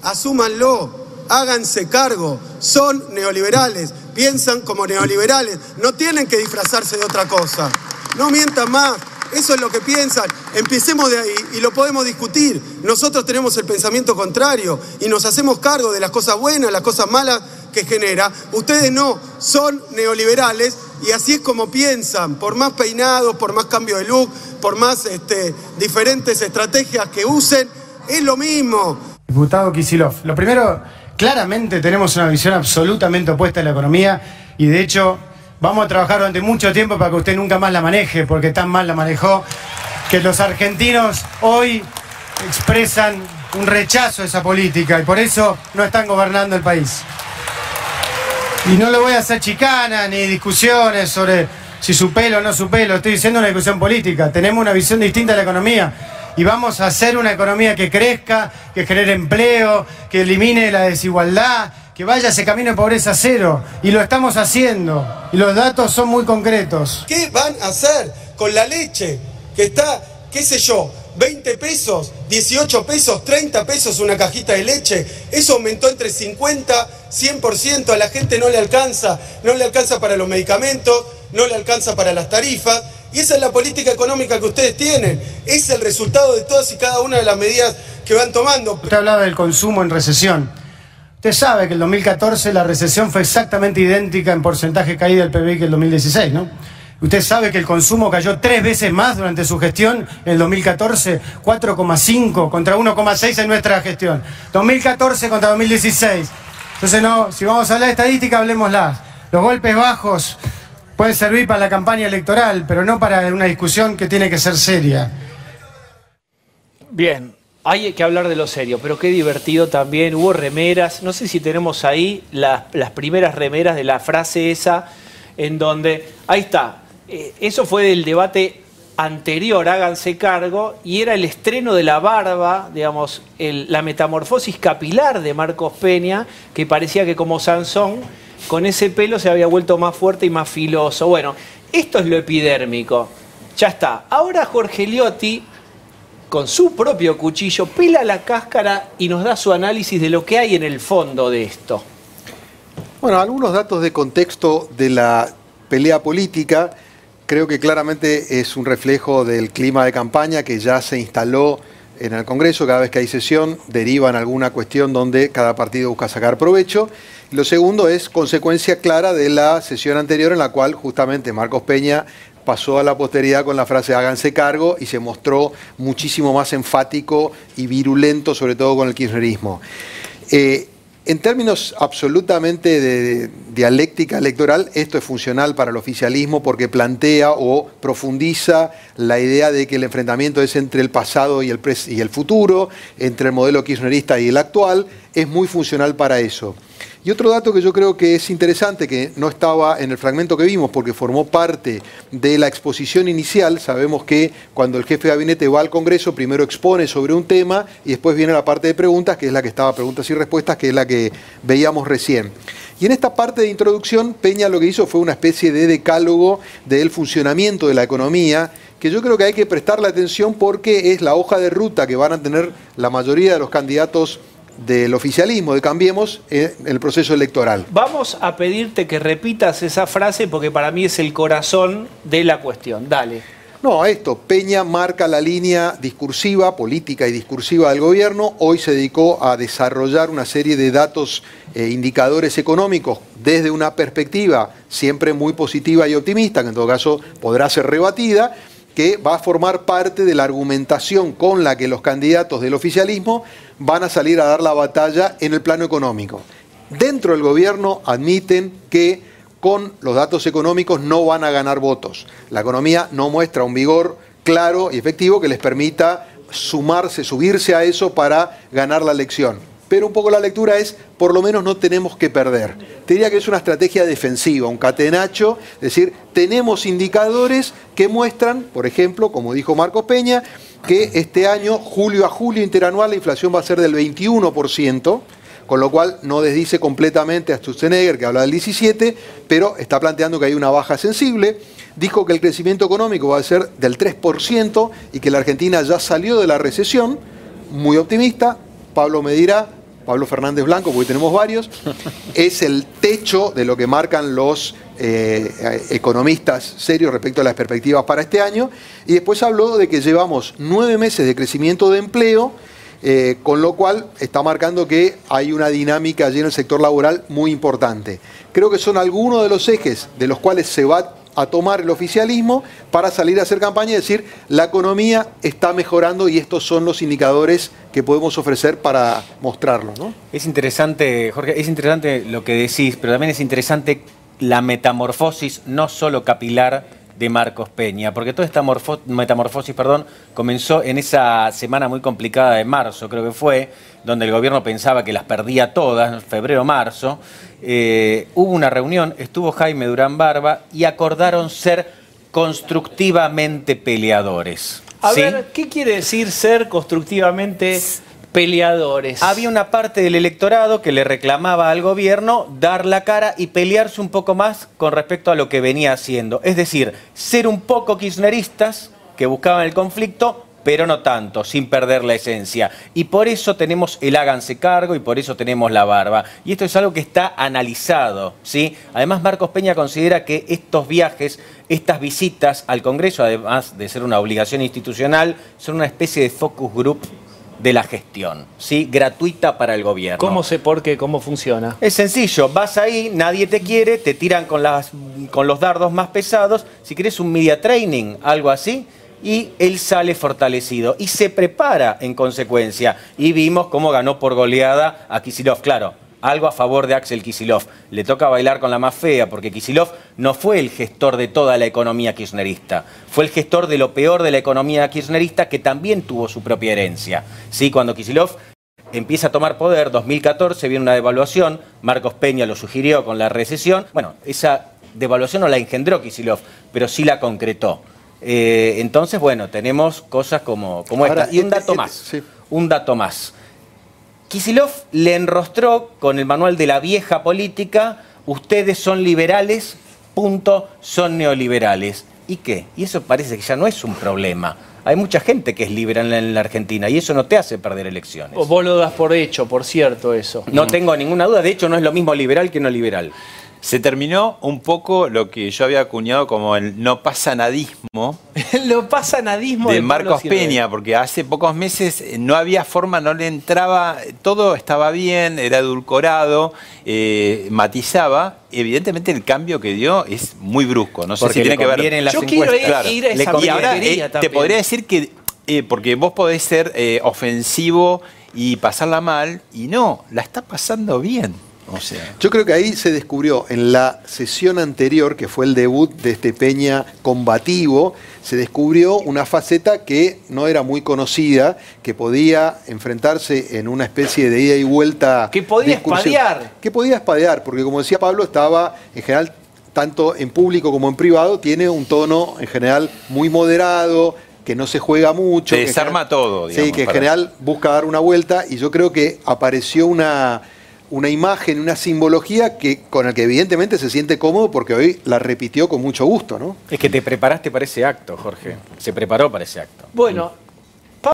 asúmanlo, háganse cargo, son neoliberales, piensan como neoliberales, no tienen que disfrazarse de otra cosa, no mientan más, eso es lo que piensan, empecemos de ahí y lo podemos discutir. Nosotros tenemos el pensamiento contrario y nos hacemos cargo de las cosas buenas, las cosas malas que genera. Ustedes no, son neoliberales y así es como piensan, por más peinados, por más cambio de look, por más diferentes estrategias que usen, es lo mismo. Diputado Kicillof, lo primero, claramente tenemos una visión absolutamente opuesta de la economía y de hecho vamos a trabajar durante mucho tiempo para que usted nunca más la maneje, porque tan mal la manejó que los argentinos hoy expresan un rechazo a esa política y por eso no están gobernando el país. Y no le voy a hacer chicanas ni discusiones sobre si su pelo o no su pelo, estoy diciendo una discusión política. Tenemos una visión distinta de la economía y vamos a hacer una economía que crezca, que genere empleo, que elimine la desigualdad, que vaya ese camino de pobreza cero. Y lo estamos haciendo. Y los datos son muy concretos. ¿Qué van a hacer con la leche que está, qué sé yo, 20 pesos, 18 pesos, 30 pesos una cajita de leche? Eso aumentó entre 50, 100%. A la gente no le alcanza para los medicamentos, no le alcanza para las tarifas. Y esa es la política económica que ustedes tienen. Es el resultado de todas y cada una de las medidas que van tomando. Usted hablaba del consumo en recesión. Usted sabe que el 2014 la recesión fue exactamente idéntica en porcentaje de caída del PBI que el 2016, ¿no? Usted sabe que el consumo cayó 3 veces más durante su gestión en el 2014, 4,5 contra 1,6 en nuestra gestión. 2014 contra 2016. Entonces, no, si vamos a hablar de estadística, hablemoslas. Los golpes bajos pueden servir para la campaña electoral, pero no para una discusión que tiene que ser seria. Bien. Hay que hablar de lo serio, pero qué divertido también. Hubo remeras, no sé si tenemos ahí las primeras remeras de la frase esa, en donde, ahí está, eso fue del debate anterior, háganse cargo, y era el estreno de la barba, digamos, la metamorfosis capilar de Marcos Peña, que parecía que como Sansón, con ese pelo se había vuelto más fuerte y más filoso. Bueno, esto es lo epidérmico, ya está. Ahora Jorge Liotti, con su propio cuchillo, pela la cáscara y nos da su análisis de lo que hay en el fondo de esto. Bueno, algunos datos de contexto de la pelea política, creo que claramente es un reflejo del clima de campaña que ya se instaló en el Congreso. Cada vez que hay sesión deriva en alguna cuestión donde cada partido busca sacar provecho. Y lo segundo es consecuencia clara de la sesión anterior en la cual justamente Marcos Peña pasó a la posteridad con la frase háganse cargo y se mostró muchísimo más enfático y virulento, sobre todo con el kirchnerismo. En términos absolutamente de dialéctica electoral, esto es funcional para el oficialismo porque plantea o profundiza la idea de que el enfrentamiento es entre el pasado y el futuro, entre el modelo kirchnerista y el actual, es muy funcional para eso. Y otro dato que yo creo que es interesante, que no estaba en el fragmento que vimos porque formó parte de la exposición inicial, sabemos que cuando el jefe de gabinete va al Congreso, primero expone sobre un tema y después viene la parte de preguntas, que es la que estaba preguntas y respuestas, que es la que veíamos recién. Y en esta parte de introducción, Peña lo que hizo fue una especie de decálogo del funcionamiento de la economía, que yo creo que hay que prestarle atención porque es la hoja de ruta que van a tener la mayoría de los candidatos del oficialismo, de Cambiemos, en el proceso electoral. Vamos a pedirte que repitas esa frase porque para mí es el corazón de la cuestión. Dale. No, esto, Peña marca la línea discursiva, política y discursiva del gobierno. Hoy se dedicó a desarrollar una serie de datos, indicadores económicos desde una perspectiva siempre muy positiva y optimista, que en todo caso podrá ser rebatida, que va a formar parte de la argumentación con la que los candidatos del oficialismo van a salir a dar la batalla en el plano económico. Dentro del gobierno admiten que con los datos económicos no van a ganar votos. La economía no muestra un vigor claro y efectivo que les permita subirse a eso para ganar la elección. Pero un poco la lectura es, por lo menos no tenemos que perder. Te diría que es una estrategia defensiva, un catenacho, es decir, tenemos indicadores que muestran, por ejemplo, como dijo Marcos Peña, que este año, julio a julio interanual, la inflación va a ser del 21%, con lo cual no desdice completamente a Sturzenegger, que habla del 17%, pero está planteando que hay una baja sensible. Dijo que el crecimiento económico va a ser del 3% y que la Argentina ya salió de la recesión, muy optimista. Pablo me dirá, Pablo Fernández Blanco, porque tenemos varios, es el techo de lo que marcan los economistas serios respecto a las perspectivas para este año. Y después habló de que llevamos 9 meses de crecimiento de empleo, con lo cual está marcando que hay una dinámica allí en el sector laboral muy importante. Creo que son algunos de los ejes de los cuales se va a tomar el oficialismo para salir a hacer campaña y decir la economía está mejorando y estos son los indicadores que podemos ofrecer para mostrarlo, ¿no? Es interesante, Jorge, es interesante lo que decís, pero también es interesante la metamorfosis no solo capilar de Marcos Peña, porque toda esta metamorfosis, comenzó en esa semana muy complicada de marzo, creo que fue, donde el gobierno pensaba que las perdía todas, febrero-marzo. Hubo una reunión, estuvo Jaime Durán Barba y acordaron ser constructivamente peleadores. A ¿sí? ver, ¿qué quiere decir ser constructivamente peleadores? Había una parte del electorado que le reclamaba al gobierno dar la cara y pelearse un poco más con respecto a lo que venía haciendo. Es decir, ser un poco kirchneristas que buscaban el conflicto, pero no tanto, sin perder la esencia. Y por eso tenemos el háganse cargo y por eso tenemos la barba. Y esto es algo que está analizado, ¿sí? Además, Marcos Peña considera que estos viajes, estas visitas al Congreso, además de ser una obligación institucional, son una especie de focus group de la gestión, ¿sí? Gratuita para el gobierno. ¿Cómo sé por qué? ¿Cómo funciona? Es sencillo, vas ahí, nadie te quiere, te tiran con los dardos más pesados, si querés un media training, algo así, y él sale fortalecido y se prepara en consecuencia. Y vimos cómo ganó por goleada a Kicillof, claro. Algo a favor de Axel Kicillof. Le toca bailar con la más fea, porque Kicillof no fue el gestor de toda la economía kirchnerista. Fue el gestor de lo peor de la economía kirchnerista, que también tuvo su propia herencia. ¿Sí? Cuando Kicillof empieza a tomar poder, 2014, viene una devaluación, Marcos Peña lo sugirió con la recesión. Bueno, esa devaluación no la engendró Kicillof, pero sí la concretó. Entonces, bueno, tenemos cosas como Ahora, esta. Y un dato más. Sí. Un dato más. Kicillof le enrostró con el manual de la vieja política, ustedes son liberales, punto, son neoliberales. ¿Y qué? Y eso parece que ya no es un problema. Hay mucha gente que es liberal en la Argentina y eso no te hace perder elecciones. Vos lo das por hecho, por cierto, eso. No tengo ninguna duda, de hecho no es lo mismo liberal que no liberal. Se terminó un poco lo que yo había acuñado como el no pasa nadismo. Lo pasa nadismo de Marcos Peña, porque hace pocos meses no había forma, no le entraba, todo estaba bien, era edulcorado, matizaba. Evidentemente el cambio que dio es muy brusco, no sé porque si tiene que ver. En las yo encuestas. quiero ir a esa Y ahora también. te podría decir que, porque vos podés ser ofensivo y pasarla mal, y no, la está pasando bien. O sea. Yo creo que ahí se descubrió en la sesión anterior, que fue el debut de este Peña combativo, se descubrió una faceta que no era muy conocida, que podía enfrentarse en una especie de ida y vuelta. Que podía espadear. Que podía espadear, porque como decía Pablo, estaba en general, tanto en público como en privado, tiene un tono en general muy moderado, que no se juega mucho. Te desarma todo, digamos. Sí, que en general busca dar una vuelta, y yo creo que apareció una imagen, una simbología con la que evidentemente se siente cómodo porque hoy la repitió con mucho gusto, ¿no? Es que te preparaste para ese acto, Jorge. Se preparó para ese acto. Bueno,